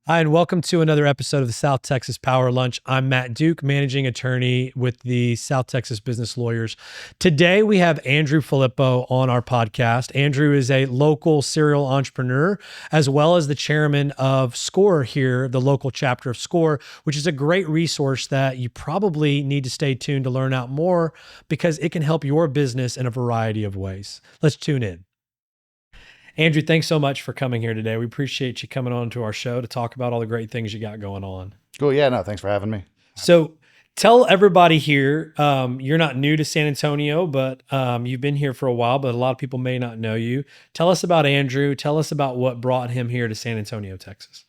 Hi, and welcome to another episode of the South Texas Power Lunch. I'm Matt Duke, managing attorney with the South Texas Business Lawyers. Today, we have Andrew Flippo on our podcast. Andrew is a local serial entrepreneur, as well as the chairman of SCORE here, the local chapter of SCORE, which is a great resource that you probably need to stay tuned to learn out more because it can help your business in a variety of ways. Let's tune in. Andrew, thanks so much for coming here today. We appreciate you coming on to our show to talk about all the great things you got going on. Cool. Yeah, no, thanks for having me. So tell everybody here, you're not new to San Antonio, but you've been here for a while, but a lot of people may not know you. Tell us about Andrew. Tell us about what brought him here to San Antonio, Texas.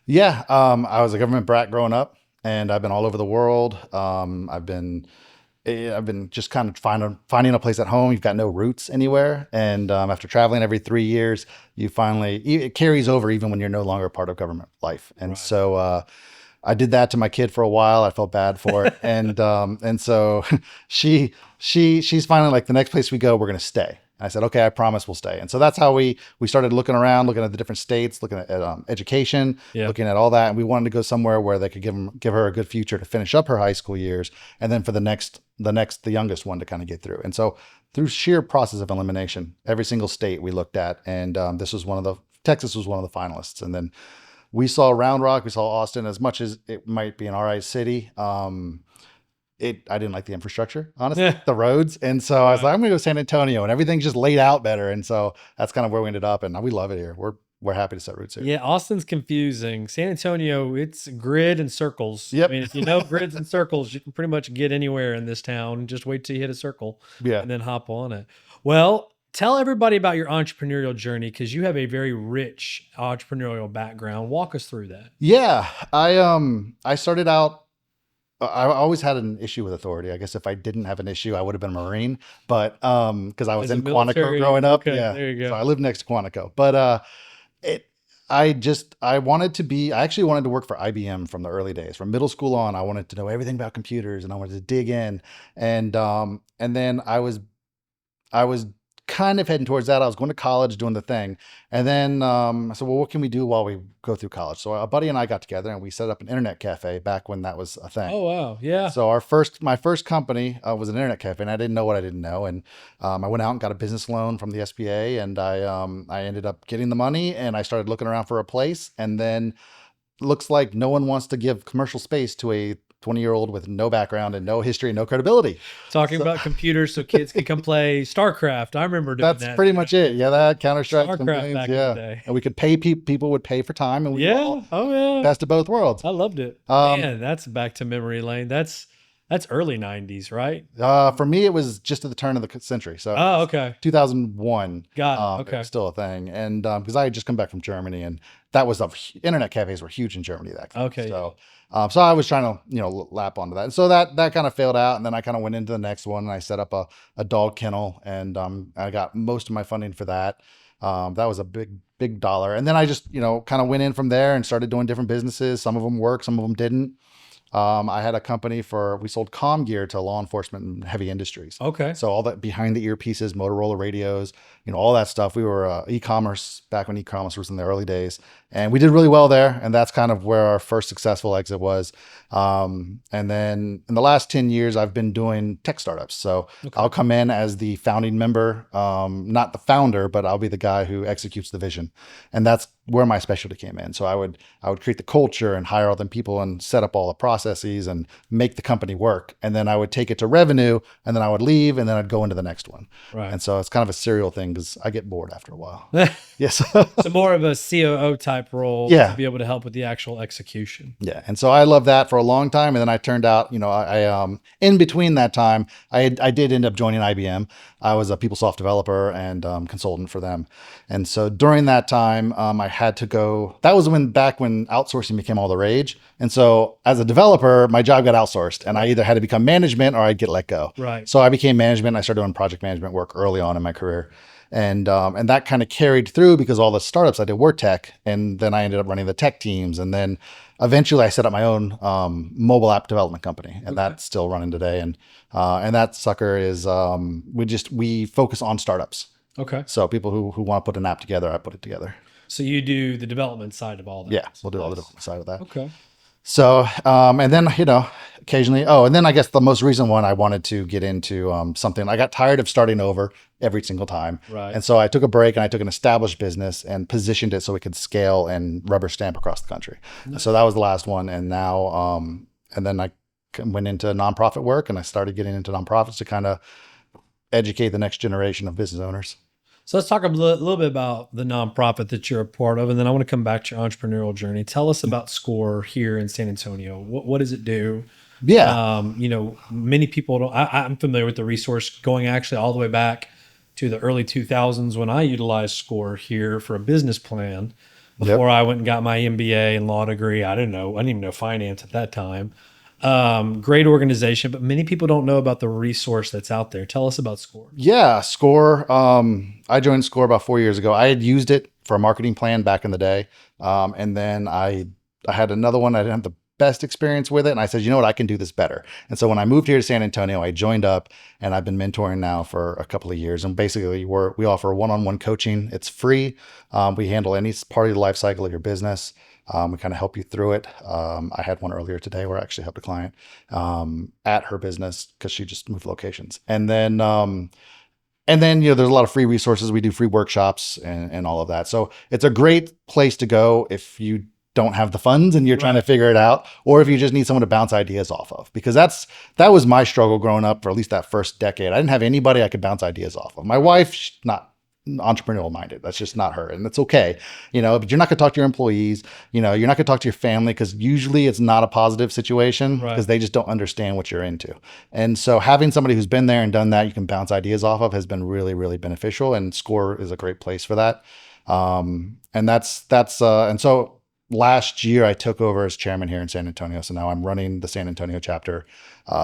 Yeah, I was a government brat growing up, and I've been all over the world. I've been just kind of finding a place at home. You've got no roots anywhere, and after traveling every 3 years, it carries over even when you're no longer a part of government life. And so I did that to my kid for a while. I felt bad for it, and so she's finally like, the next place we go, we're gonna stay. And I said, okay, I promise we'll stay. And so that's how we started looking around, looking at the different states, looking at education, looking at all that. And we wanted to go somewhere where they could give her a good future to finish up her high school years, and then for the youngest one to kind of get through. And so through sheer process of elimination, every single state we looked at, and Texas was one of the finalists. And then we saw Round Rock, we saw Austin. As much as it might be an all right city, I didn't like the infrastructure, honestly, the roads. And so I was like, I'm gonna go to San Antonio, and everything's just laid out better. And so that's kind of where we ended up, and we love it here. We're happy to set roots here. Yeah, Austin's confusing. San Antonio, it's grid and circles. Yep. I mean, if you know grids and circles, you can pretty much get anywhere in this town. Just wait till you hit a circle, and then hop on it. Well, tell everybody about your entrepreneurial journey, because you have a very rich entrepreneurial background. Walk us through that. Yeah, I started out. I always had an issue with authority. I guess if I didn't have an issue, I would have been a Marine. But because I was in Quantico growing up, there you go. So I lived next to Quantico. But I wanted to be. I actually wanted to work for IBM from the early days. From middle school on, I wanted to know everything about computers, and I wanted to dig in. And then I was kind of heading towards that. I was going to college, doing the thing. And then I said, well, what can we do while we go through college? So a buddy and I got together, and we set up an internet cafe back when that was a thing. Oh, wow. Yeah. So my first company was an internet cafe, and I didn't know what I didn't know. And I went out and got a business loan from the SBA, and I ended up getting the money, and I started looking around for a place. And then looks like no one wants to give commercial space to a 20-year-old with no background and no history and no credibility. Talking about computers so kids can come play StarCraft. I remember doing that. That's pretty much it. Yeah, that Counter-Strike. StarCraft back in the day. And we could pay people would pay for time, and best of both worlds. I loved it. Man, that's back to memory lane. That's early 90s, right? For me, it was just at the turn of the century. So okay. 2001. Got it. Okay. It was still a thing. And because I had just come back from Germany, and that was internet cafes were huge in Germany back then. Okay. So I was trying to, lap onto that. And so that kind of failed out. And then I kind of went into the next one, and I set up a dog kennel, and I got most of my funding for that. That was a big dollar. And then I just, kind of went in from there and started doing different businesses. Some of them worked, some of them didn't. I had a company we sold comm gear to law enforcement and heavy industries. Okay. So all that behind the earpieces, Motorola radios, all that stuff. We were e-commerce back when e-commerce was in the early days, and we did really well there. And that's kind of where our first successful exit was. And then in the last 10 years, I've been doing tech startups. So I'll come in as the founding member, not the founder, but I'll be the guy who executes the vision. And that's where my specialty came in. So I would create the culture and hire all them people and set up all the processes and make the company work. And then I would take it to revenue, and then I would leave, and then I'd go into the next one. Right. And so it's kind of a serial thing, because I get bored after a while. Yes. So more of a COO type role to be able to help with the actual execution. Yeah. And so I loved that for a long time. And then I turned out, I in between that time, I did end up joining IBM. I was a PeopleSoft developer and consultant for them. And so during that time, I had to go. That was back when outsourcing became all the rage. And so as a developer, my job got outsourced, and I either had to become management or I'd get let go. Right. So I became management. I started doing project management work early on in my career. And that kind of carried through, because all the startups I did were tech, and then I ended up running the tech teams, and then eventually I set up my own mobile app development company, and that's still running today. And that sucker is we focus on startups. Okay. So people who want to put an app together, I put it together. So you do the development side of all that. Yeah, we'll do all the Nice. development side of that. Okay. So, and then, occasionally, and then I guess the most recent one I wanted to get into something. I got tired of starting over every single time. Right. And so I took a break and I took an established business and positioned it so it could scale and rubber stamp across the country. Nice. So that was the last one. And now, and then I went into nonprofit work and I started getting into nonprofits to kind of educate the next generation of business owners. So let's talk a little bit about the nonprofit that you're a part of, and then I want to come back to your entrepreneurial journey. Tell us about SCORE here in San Antonio. What does it do? Yeah. Many people don't. I'm familiar with the resource going actually all the way back to the early 2000s when I utilized SCORE here for a business plan. Before I went and got my MBA and law degree, I didn't even know finance at that time. Great organization, but many people don't know about the resource that's out there. Tell us about SCORE. Yeah, SCORE. I joined SCORE about 4 years ago. I had used it for a marketing plan back in the day. And then I had another one. I didn't have the best experience with it. And I said, you know what, I can do this better. And so when I moved here to San Antonio, I joined up and I've been mentoring now for a couple of years. And basically we offer one-on-one coaching. It's free. We handle any part of the life cycle of your business. We kind of help you through it. I had one earlier today where I actually helped a client at her business because she just moved locations. And then, there's a lot of free resources. We do free workshops and all of that. So it's a great place to go if you don't have the funds and you're trying to figure it out, or if you just need someone to bounce ideas off of, because that was my struggle growing up for at least that first decade. I didn't have anybody I could bounce ideas off of. My wife, she's not entrepreneurial minded. That's just not her. And that's okay. But you're not going to talk to your employees. You're not going to talk to your family because usually it's not a positive situation because they just don't understand what you're into. And so having somebody who's been there and done that, you can bounce ideas off of, has been really, really beneficial. And SCORE is a great place for that. And so last year I took over as chairman here in San Antonio. So now I'm running the San Antonio chapter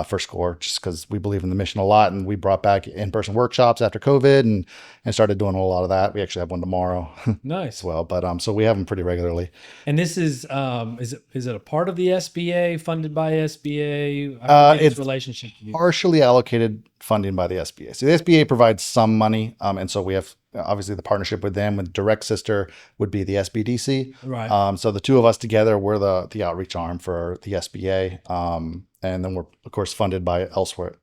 for SCORE, just because we believe in the mission a lot. And we brought back in-person workshops after COVID and started doing a lot of that. We actually have one tomorrow. Nice. As well. But so we have them pretty regularly. And this is it a part of the SBA, funded by SBA? It's relationship. Partially allocated funding by the SBA. So the SBA provides some money. And so we have obviously the partnership with them. With direct sister would be the SBDC. Right. So the two of us together, we're the outreach arm for the SBA. And then we're of course funded by elsewhere.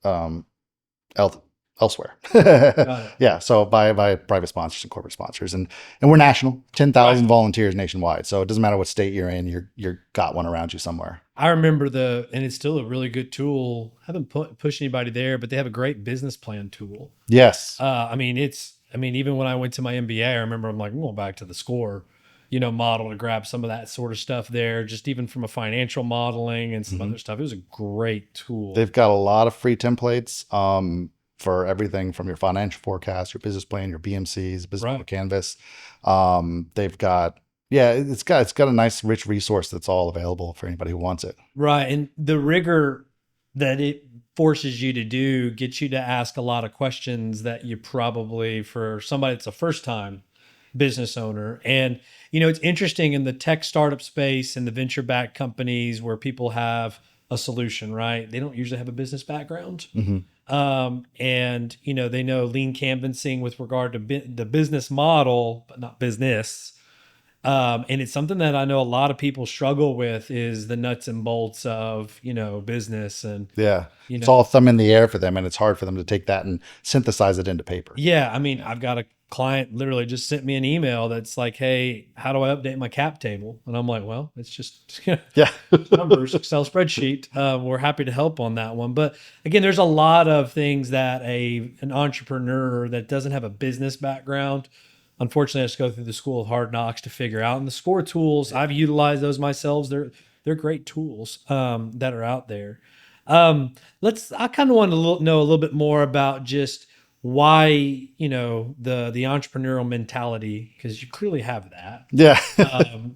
Yeah. So by private sponsors and corporate sponsors, and we're national, 10,000 volunteers nationwide. So it doesn't matter what state you're in, you're got one around you somewhere. I remember and it's still a really good tool. I haven't pushed anybody there, but they have a great business plan tool. Yes. Even when I went to my MBA, I remember I'm like, I'm going back to the SCORE, model to grab some of that sort of stuff there, just even from a financial modeling and some other stuff. It was a great tool. They've got a lot of free templates for everything from your financial forecast, your business plan, your BMCs, business canvas. They've got, it's got a nice rich resource that's all available for anybody who wants it. Right. And the rigor that it forces you to do gets you to ask a lot of questions that you probably, for somebody that's a first time business owner. And, it's interesting in the tech startup space and the venture backed companies where people have a solution, right? They don't usually have a business background. And, they know lean canvassing with regard to the business model, but not business. And it's something that I know a lot of people struggle with, is the nuts and bolts of, business. And it's all thumb in the air for them. And it's hard for them to take that and synthesize it into paper. Yeah. I've got a client literally just sent me an email that's like, hey, how do I update my cap table? And I'm like, well, it's just numbers, Excel spreadsheet. We're happy to help on that one. But again, there's a lot of things that an entrepreneur that doesn't have a business background, unfortunately, I just go through the school of hard knocks to figure out. And the SCORE tools, I've utilized those myself. They're great tools that are out there. I kind of want to know a little bit more about just why, the entrepreneurial mentality, because you clearly have that. Yeah. I'm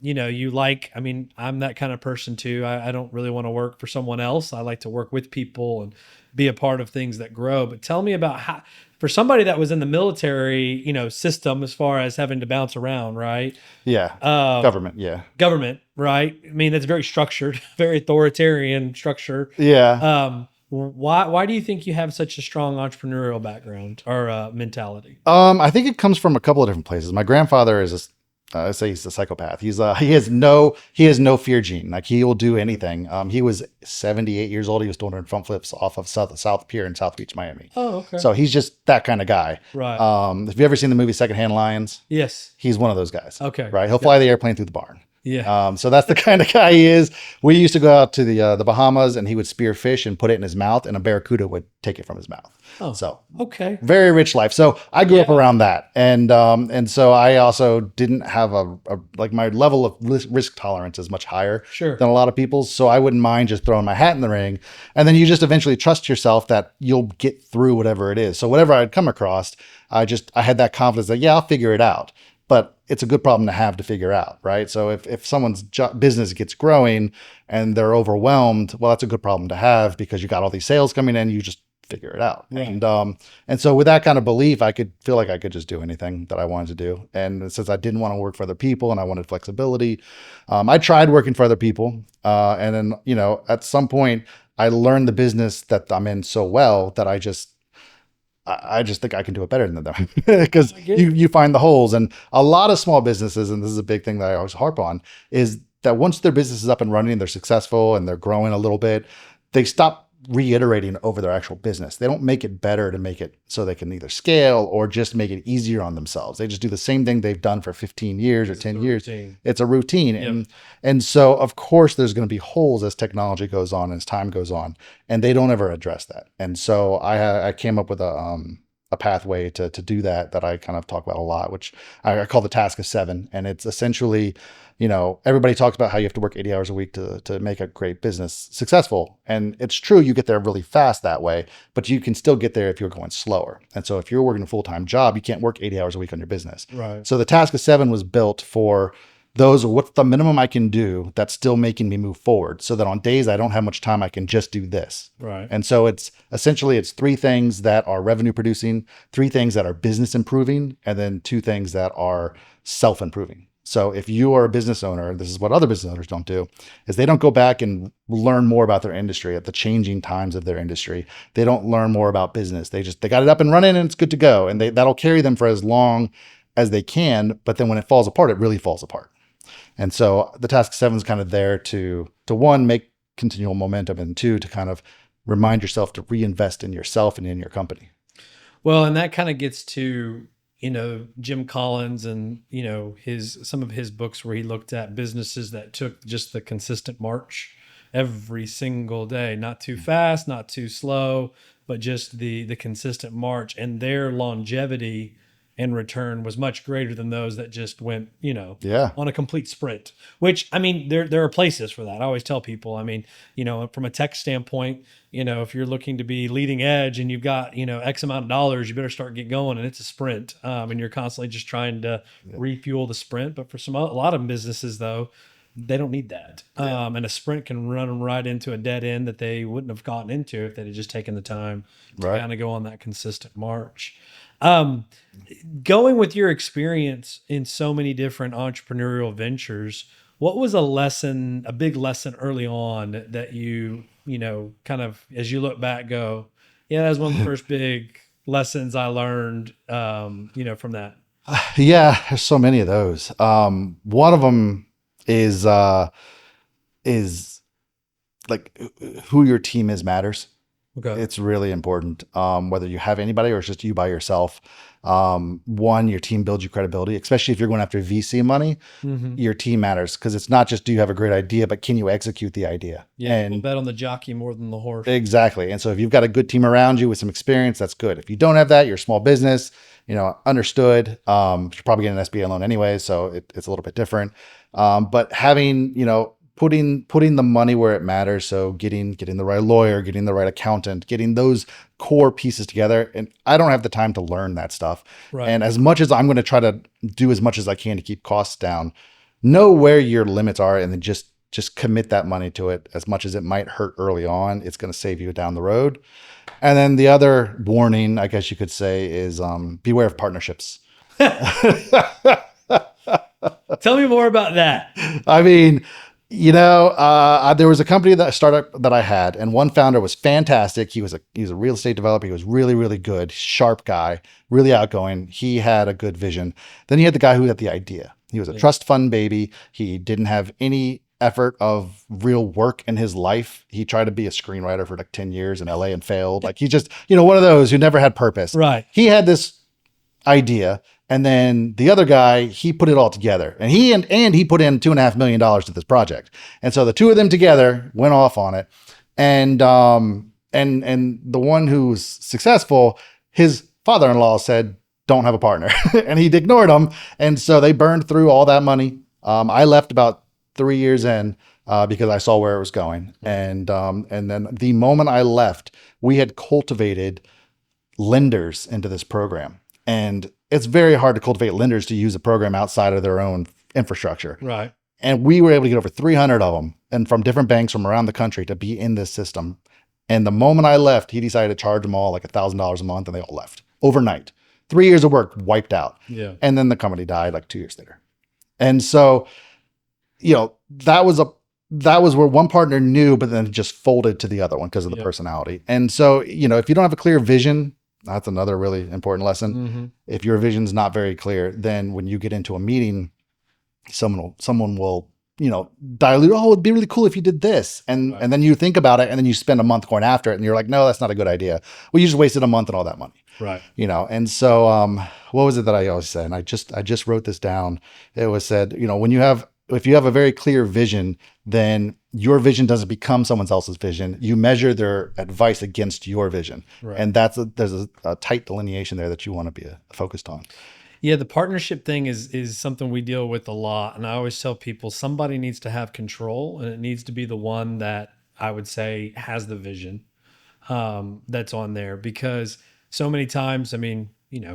that kind of person too. I don't really want to work for someone else. I like to work with people and be a part of things that grow. But tell me about how, for somebody that was in the military, system, as far as having to bounce around, right? Yeah. Government. Yeah. Government, right? That's very structured, very authoritarian structure. Yeah. Why do you think you have such a strong entrepreneurial background or mentality? I think it comes from a couple of different places. My grandfather is I say he's a psychopath. He has no fear gene. Like he will do anything. He was 78 years old. He was doing front flips off of South Pier in South Beach, Miami. Oh, okay. So he's just that kind of guy. Right. Have you ever seen the movie Secondhand Lions? Yes. He's one of those guys. Okay. Right. He'll fly the airplane through the barn. Yeah. So that's the kind of guy he is. We used to go out to the Bahamas, and he would spear fish and put it in his mouth, and a barracuda would take it from his mouth. Oh, so okay. very rich life. So I grew up around that, and so I also didn't have a like my level of risk tolerance is much higher Sure. than a lot of people's. So I wouldn't mind just throwing my hat in the ring, and then you just eventually trust yourself that you'll get through whatever it is. So whatever I'd come across, I had that confidence that I'll figure it out. But it's a good problem to have to figure out, right? So if someone's business gets growing and they're overwhelmed, well, that's a good problem to have because you got all these sales coming in, you just figure it out. Right. And so with that kind of belief, I could feel like I could just do anything that I wanted to do. And since I didn't want to work for other people and I wanted flexibility, I tried working for other people. And then, at some point I learned the business that I'm in so well that I just think I can do it better than them because you find the holes. And a lot of small businesses, and this is a big thing that I always harp on, is that once their business is up and running, they're successful and they're growing a little bit, they stop reiterating over their actual business. They don't make it better to make it so they can either scale or just make it easier on themselves. They just do the same thing they've done for 15 years or 10 years. Routine. It's a routine. Yep. And so of course there's going to be holes as technology goes on, as time goes on, and they don't ever address that. And so I came up with a pathway to do that I kind of talk about a lot, which I call the task of 7. And it's essentially, everybody talks about how you have to work 80 hours a week to make a great business successful. And it's true, you get there really fast that way, but you can still get there if you're going slower. And so if you're working a full-time job, you can't work 80 hours a week on your business. Right. So the task of 7 was built for those, what's the minimum I can do that's still making me move forward, so that on days I don't have much time, I can just do this. Right. And so it's 3 things that are revenue producing, 3 things that are business improving, and then 2 things that are self-improving. So if you are a business owner, this is what other business owners don't do, is they don't go back and learn more about their industry at the changing times of their industry. They don't learn more about business. They got it up and running and it's good to go. And that'll carry them for as long as they can. But then when it falls apart, it really falls apart. And so the task 7 is kind of there to 1, make continual momentum, and 2, to kind of remind yourself to reinvest in yourself and in your company. Well, and that kind of gets to, Jim Collins and, some of his books where he looked at businesses that took just the consistent march every single day, not too fast, not too slow, but just the consistent march, and their longevity and return was much greater than those that just went, on a complete sprint, which, there are places for that. I always tell people, from a tech standpoint, if you're looking to be leading edge and you've got, X amount of dollars, you better start get going, and it's a sprint. And you're constantly just trying to refuel the sprint. But for a lot of businesses though, they don't need that. And a sprint can run them right into a dead end that they wouldn't have gotten into if they'd have just taken the time to kind of go on that consistent march. Going with your experience in so many different entrepreneurial ventures, what was a big lesson early on that you, kind of, as you look back, go, yeah, that was one of the first big lessons I learned, from that? Yeah, there's so many of those. One of them is like who your team is matters. Okay. It's really important, whether you have anybody or it's just you by yourself. One, your team builds you credibility, especially if you're going after VC money. Mm-hmm. Your team matters, because it's not just, do you have a great idea, but can you execute the idea? Yeah, and we'll bet on the jockey more than the horse. Exactly. And so if you've got a good team around you with some experience, that's good. If you don't have that, you're a small business, understood. You're probably getting an SBA loan anyway, so it's a little bit different. But having, putting the money where it matters. So getting the right lawyer, getting the right accountant, getting those core pieces together. And I don't have the time to learn that stuff. Right. And as much as I'm going to try to do as much as I can to keep costs down, know where your limits are, and then just commit that money to it. As much as it might hurt early on, it's going to save you down the road. And then the other warning, I guess you could say, is beware of partnerships. Tell me more about that. There was a startup that I had, and one founder was fantastic. He was a real estate developer. He was really, really good, sharp guy, really outgoing. He had a good vision. Then you had the guy who had the idea. He was a trust fund baby. He didn't have any effort of real work in his life. He tried to be a screenwriter for like 10 years in LA and failed. Like he just, one of those who never had purpose. Right. He had this idea. And then the other guy, he put it all together, and he put in $2.5 million to this project. And so the two of them together went off on it. And the one who was successful, his father-in-law said, don't have a partner. And he'd ignored him. And so they burned through all that money. I left about 3 years in because I saw where it was going. And then the moment I left, we had cultivated lenders into this program. And it's very hard to cultivate lenders to use a program outside of their own infrastructure. Right. And we were able to get over 300 of them and from different banks from around the country to be in this system. And the moment I left, he decided to charge them all like $1,000 a month, and they all left overnight. 3 years of work wiped out. Yeah. And then the company died like 2 years later. And so, that was where one partner knew, but then it just folded to the other one because of the personality. And so, if you don't have a clear vision, that's another really important lesson. Mm-hmm. If your vision's not very clear, then when you get into a meeting, someone will, dilute, oh, it'd be really cool if you did this. And then you think about it, and then you spend a month going after it, and you're like, no, that's not a good idea. Well, you just wasted a month and all that money. Right. And so what was it that I always said? And I just wrote this down. It was said, if you have a very clear vision, then your vision doesn't become someone else's vision. You measure their advice against your vision. Right. And there's a tight delineation there that you want to be focused on. Yeah, the partnership thing is something we deal with a lot. And I always tell people somebody needs to have control, and it needs to be the one that I would say has the vision that's on there. Because so many times,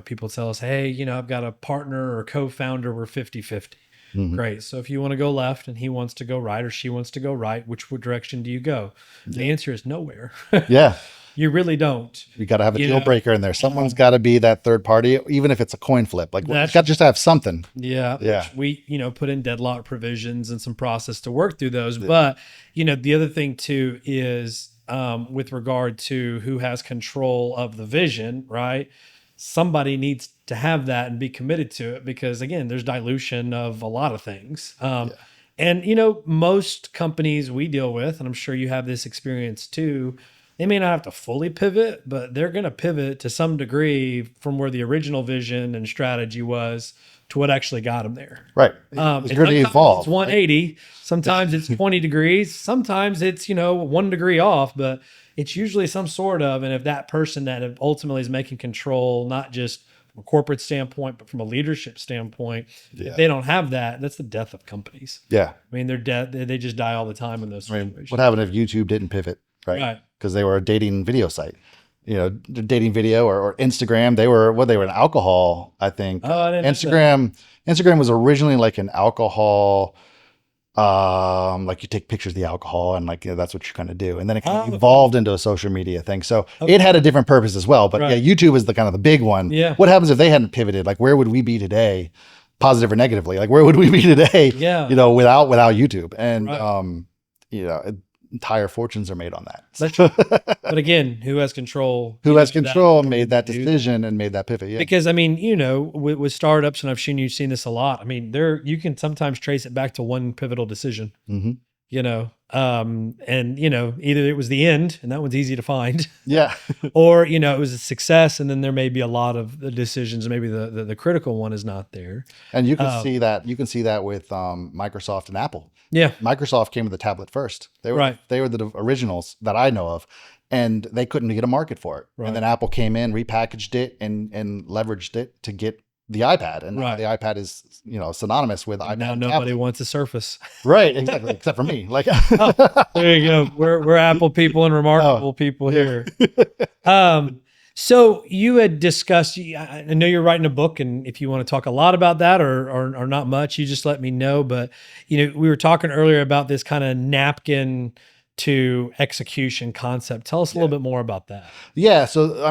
people tell us, hey, I've got a partner or co-founder, we're 50-50. Mm-hmm. Great. So if you want to go left and he wants to go right, or she wants to go right, which direction do you go? The answer is nowhere. Yeah. You really don't. You got to have a deal breaker in there. Someone's got to be that third party, even if it's a coin flip. Like, it's got to just have something. Yeah. Yeah. We, put in deadlock provisions and some process to work through those. Yeah. But, the other thing too is with regard to who has control of the vision, right? Somebody needs to have that and be committed to it, because again, there's dilution of a lot of things. And, most companies we deal with, and I'm sure you have this experience too, they may not have to fully pivot, but they're going to pivot to some degree from where the original vision and strategy was to what actually got them there. Right. It's going to evolve. It's 180. Right? Sometimes it's 20 degrees. Sometimes it's, 1 degree off, but it's usually some sort of, and if that person that ultimately is making control, not just from a corporate standpoint, but from a leadership standpoint, if they don't have that, that's the death of companies. Yeah. They're dead. They just die all the time in those situations. What happened if YouTube didn't pivot? Right. Because they were a dating video site, dating video or Instagram. They were an alcohol, I think. Oh, I didn't Instagram was originally like an alcohol, like you take pictures of the alcohol and that's what you kind of do. And then it kind of evolved into a social media thing. So it had a different purpose as well. But YouTube is the kind of the big one. Yeah. What happens if they hadn't pivoted? Like, where would we be today? Positive or negatively? Like, where would we be today? Yeah. Without YouTube. And, entire fortunes are made on that. But again, who has control? Who has control made that decision and made that pivot. Yeah. Because with startups, and I've seen this a lot. You can sometimes trace it back to one pivotal decision. Mm-hmm. Either it was the end, and that one's easy to find. Yeah. Or, it was a success, and then there may be a lot of the decisions, maybe the critical one is not there. And you can see that with Microsoft and Apple. Yeah. Microsoft came with the tablet first. They were the originals that I know of, and they couldn't get a market for it. Right. And then Apple came in, repackaged it, and leveraged it to get the iPad, and the iPad is synonymous with iPad. Now nobody wants a Surface, right? Exactly, except for me. Like, there you go. We're Apple people and remarkable people here. So you had discussed. I know you're writing a book, and if you want to talk a lot about that or not much, you just let me know. But we were talking earlier about this kind of napkin to execution concept. Tell us a little bit more about that. Yeah. So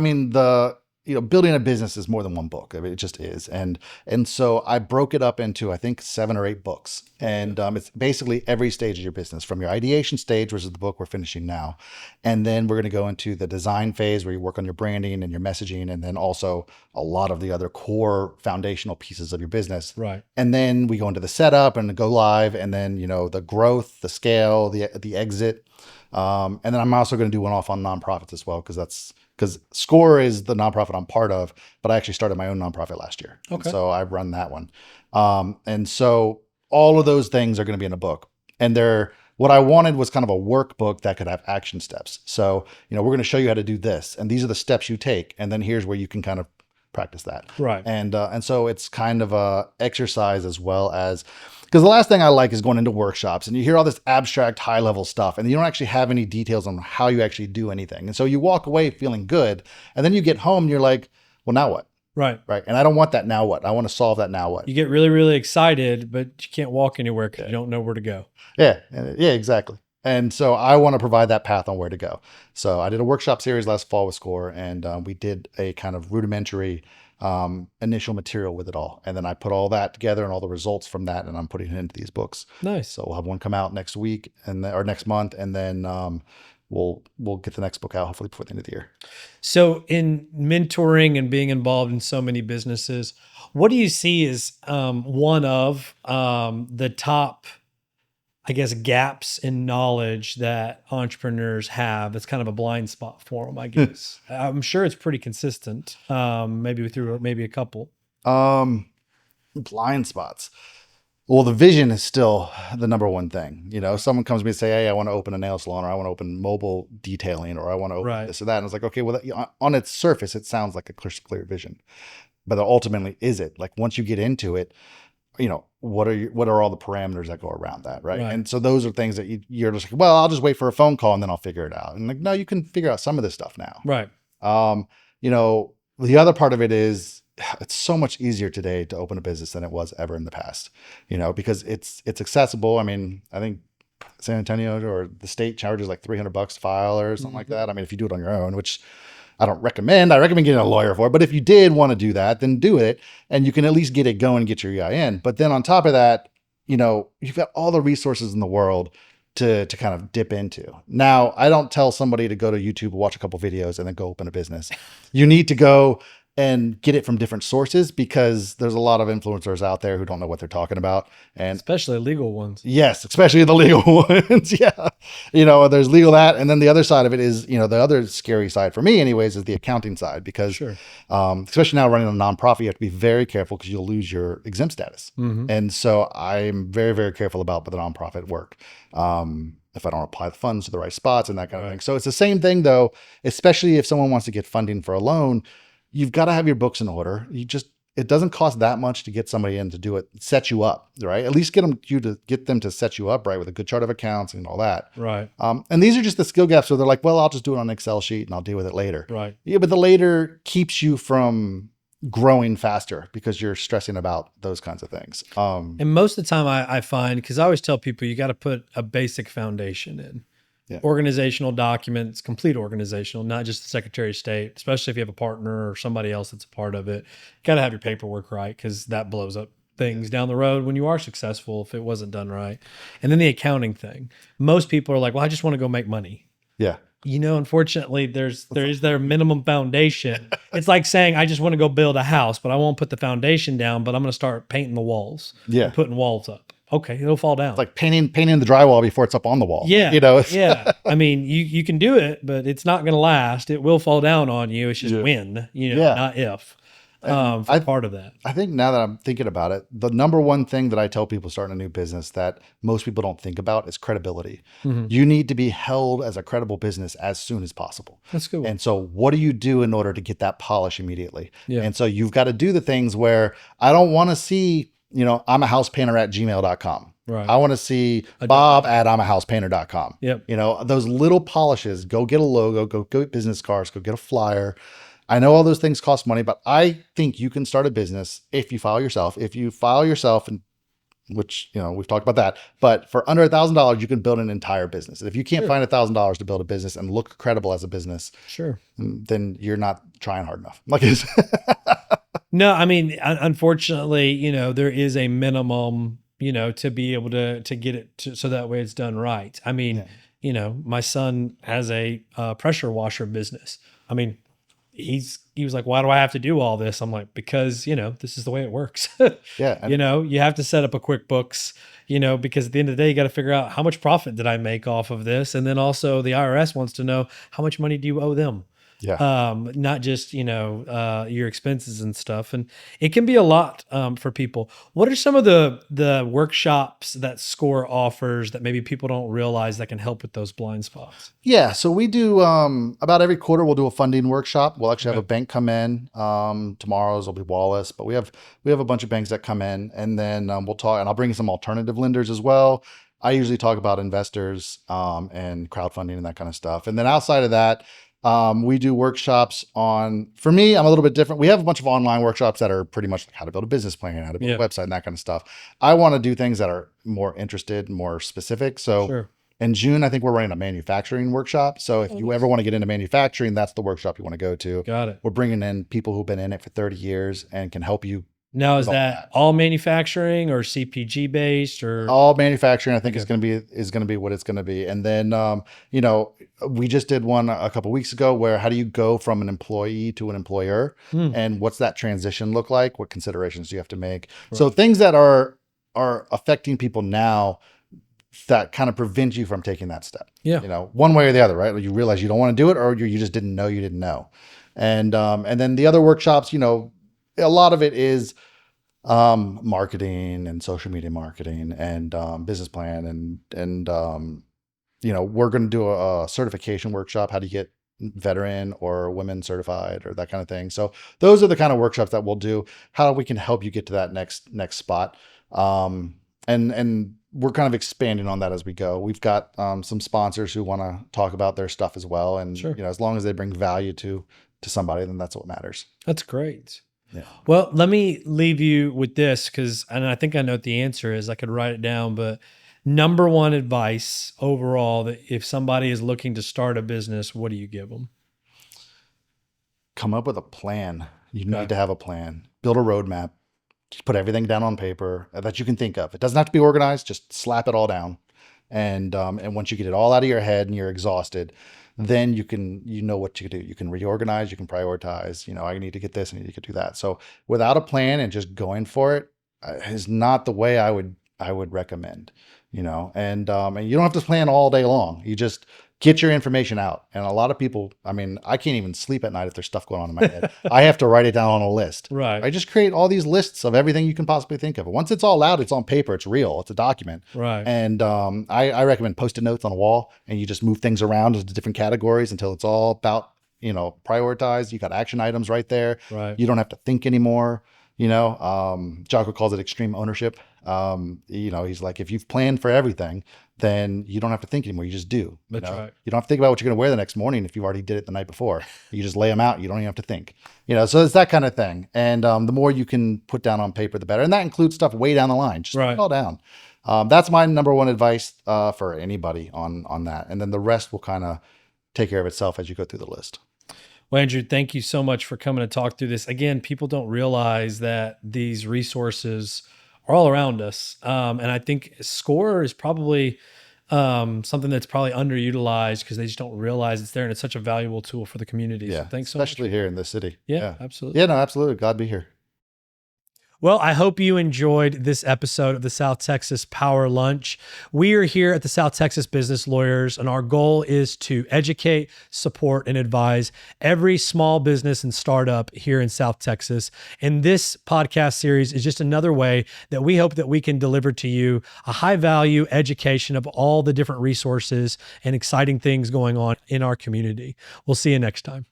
building a business is more than one book. I mean, it just is. And so I broke it up into, I think, 7 or 8 books. And it's basically every stage of your business, from your ideation stage, which is the book we're finishing now. And then we're going to go into the design phase where you work on your branding and your messaging, and then also a lot of the other core foundational pieces of your business. Right. And then we go into the setup and the go live, and then, the growth, the scale, the exit. And then I'm also going to do one off on nonprofits as well, because SCORE is the nonprofit I'm part of, but I actually started my own nonprofit last year. Okay. And so I run that one. And so all of those things are going to be in a book. And what I wanted was kind of a workbook that could have action steps. So, we're going to show you how to do this, and these are the steps you take. And then here's where you can kind of practice that. Right. And so it's kind of a exercise as well as, because the last thing I like is going into workshops and you hear all this abstract high level stuff and you don't actually have any details on how you actually do anything. And so you walk away feeling good, and then you get home and you're like, well, now what? Right. Right. And I don't want that now what. I want to solve that now what. You get really, really excited, but you can't walk anywhere because you don't know where to go. Yeah. Yeah, exactly. And so I want to provide that path on where to go. So I did a workshop series last fall with SCORE, and we did a kind of rudimentary initial material with it all. And then I put all that together and all the results from that, and I'm putting it into these books. Nice. So we'll have one come out next week or next month, and then we'll get the next book out hopefully before the end of the year. So in mentoring and being involved in so many businesses, what do you see as one of the top, I guess, gaps in knowledge that entrepreneurs have? That's kind of a blind spot for them, I guess. I'm sure it's pretty consistent. Maybe through maybe a couple. Blind spots. Well, the vision is still the number one thing. Someone comes to me and say, hey, I want to open a nail salon, or I want to open mobile detailing, or I want to open this or that. And it's like, okay, well, on its surface, it sounds like a clear vision. But ultimately, is it? Like, once you get into it, what are all the parameters that go around that, right? And so those are things that you're just like, well, I'll just wait for a phone call and then I'll figure it out. And like, no, you can figure out some of this stuff now. Right. The other part of it is, it's so much easier today to open a business than it was ever in the past, because it's accessible. I mean, I think San Antonio or the state charges like $300 to file or something like that. I mean, if you do it on your own, which I don't recommend. I recommend getting a lawyer for it. But if you did want to do that, then do it. And you can at least get it going, get your EIN. But then on top of that, you've got all the resources in the world to kind of dip into. Now, I don't tell somebody to go to YouTube, watch a couple videos, and then go open a business. You need to go and get it from different sources, because there's a lot of influencers out there who don't know what they're talking about. And especially legal ones. Yes, especially the legal ones. Yeah. There's legal that. And then the other side of it is, the other scary side for me anyways, is the accounting side, because especially now running a nonprofit, you have to be very careful because you'll lose your exempt status. Mm-hmm. And so I'm very, very careful about the nonprofit work. If I don't apply the funds to the right spots and that kind of thing. So it's the same thing though, especially if someone wants to get funding for a loan, you've got to have your books in order. It doesn't cost that much to get somebody in to do it, set you up, right? At least get them to set you up right with a good chart of accounts and all that. Right. And these are just the skill gaps where they're like, well, I'll just do it on an Excel sheet and I'll deal with it later. Right. Yeah, but the later keeps you from growing faster because you're stressing about those kinds of things. And most of the time I find, because I always tell people, you got to put a basic foundation in. Yeah. Organizational documents, complete organizational, not just the Secretary of State, especially if you have a partner or somebody else that's a part of it. You got to have your paperwork right, because that blows up things down the road when you are successful if it wasn't done right. And then the accounting thing. Most people are like, well, I just want to go make money. Yeah. Unfortunately, there is their minimum foundation. It's like saying, I just want to go build a house, but I won't put the foundation down, but I'm going to start painting the walls. Yeah. And putting walls up. Okay, it'll fall down. It's like painting the drywall before it's up on the wall. Yeah, yeah. I mean, you can do it, but it's not going to last. It will fall down on you. It's just when, not if. Part of that. I think now that I'm thinking about it, the number one thing that I tell people starting a new business that most people don't think about is credibility. Mm-hmm. You need to be held as a credible business as soon as possible. That's good. And so what do you do in order to get that polish immediately? Yeah. And so you've got to do the things where I don't want to see, I'm a house painter at gmail.com. Right. I want to see Bob at imahousepainter.com. Yep. Those little polishes, go get a logo, go get business cards, go get a flyer. I know all those things cost money, but I think you can start a business if you file yourself. If you file yourself and which, we've talked about that. But for under $1,000, you can build an entire business. And if you can't find $1,000 to build a business and look credible as a business, Sure. then you're not trying hard enough. Like it's No, I mean, unfortunately, there is a minimum, to be able to get it so that way it's done right. I mean, my son has a pressure washer business. I mean, he was like, why do I have to do all this? I'm like, because, this is the way it works. Yeah. You have to set up a QuickBooks, because at the end of the day, you got to figure out how much profit did I make off of this? And then also the IRS wants to know how much money do you owe them? Yeah. Not just, your expenses and stuff. And it can be a lot for people. What are some of the workshops that SCORE offers that maybe people don't realize that can help with those blind spots? Yeah. So we do about every quarter we'll do a funding workshop. We'll actually have a bank come in. Tomorrow's will be Wallace, but we have a bunch of banks that come in, and then we'll talk, and I'll bring some alternative lenders as well. I usually talk about investors and crowdfunding and that kind of stuff. And then outside of that, we do workshops for me, I'm a little bit different. We have a bunch of online workshops that are pretty much like how to build a business plan, how to build a website and that kind of stuff. I want to do things that are more more specific. So in June, I think we're running a manufacturing workshop. So if you ever want to get into manufacturing, that's the workshop you want to go to. Got it. We're bringing in people who've been in it for 30 years and can help you. Now, is that all manufacturing or CPG based or all manufacturing? I think is going to be what it's going to be. And then, we just did one a couple of weeks ago where how do you go from an employee to an employer, and what's that transition look like? What considerations do you have to make? Right. So things that are affecting people now that kind of prevent you from taking that step. Yeah. One way or the other, right? You realize you don't want to do it, or you just didn't know you didn't know. And then the other workshops, a lot of it is marketing and social media marketing and business plan and we're going to do a certification workshop. How do you get veteran or women certified or that kind of thing? So those are the kind of workshops that we'll do. How we can help you get to that next spot. And we're kind of expanding on that as we go. We've got some sponsors who want to talk about their stuff as well. And as long as they bring value to somebody, then that's what matters. That's great. Yeah. Well, let me leave you with this and I think I know what the answer is. I could write it down, but number one advice overall, that if somebody is looking to start a business, what do you give them? Come up with a plan. You need to have a plan. Build a roadmap. Just put everything down on paper that you can think of. It doesn't have to be organized. Just slap it all down. And once you get it all out of your head and you're exhausted, then you know what you do. You can reorganize, you can prioritize, I need to get this, I need to do that. So without a plan and just going for it is not the way I would recommend, and you don't have to plan all day long. You just get your information out. And a lot of people, I can't even sleep at night if there's stuff going on in my head. I have to write it down on a list. Right. I just create all these lists of everything you can possibly think of. Once it's all out, it's on paper, it's real, it's a document. Right. And I recommend Post-it notes on a wall, and you just move things around into different categories until it's all about, prioritized. You got action items right there. Right. You don't have to think anymore. Jocko calls it extreme ownership. He's like, if you've planned for everything, then you don't have to think anymore. You just do. That's right. You don't have to think about what you're going to wear the next morning if you already did it the night before. You just lay them out. You don't even have to think. So it's that kind of thing. And the more you can put down on paper, the better. And that includes stuff way down the line. Just put it all down. That's my number one advice for anybody on that. And then the rest will kind of take care of itself as you go through the list. Well, Andrew, thank you so much for coming to talk through this. Again, people don't realize that these resources are all around us. And I think SCORE is probably something that's probably underutilized because they just don't realize it's there, and it's such a valuable tool for the community. Yeah, so thanks so much. Especially here in this city. Yeah, absolutely. Yeah, no, absolutely. Glad to be here. Well, I hope you enjoyed this episode of the South Texas Power Lunch. We are here at the South Texas Business Lawyers, and our goal is to educate, support, and advise every small business and startup here in South Texas. And this podcast series is just another way that we hope that we can deliver to you a high-value education of all the different resources and exciting things going on in our community. We'll see you next time.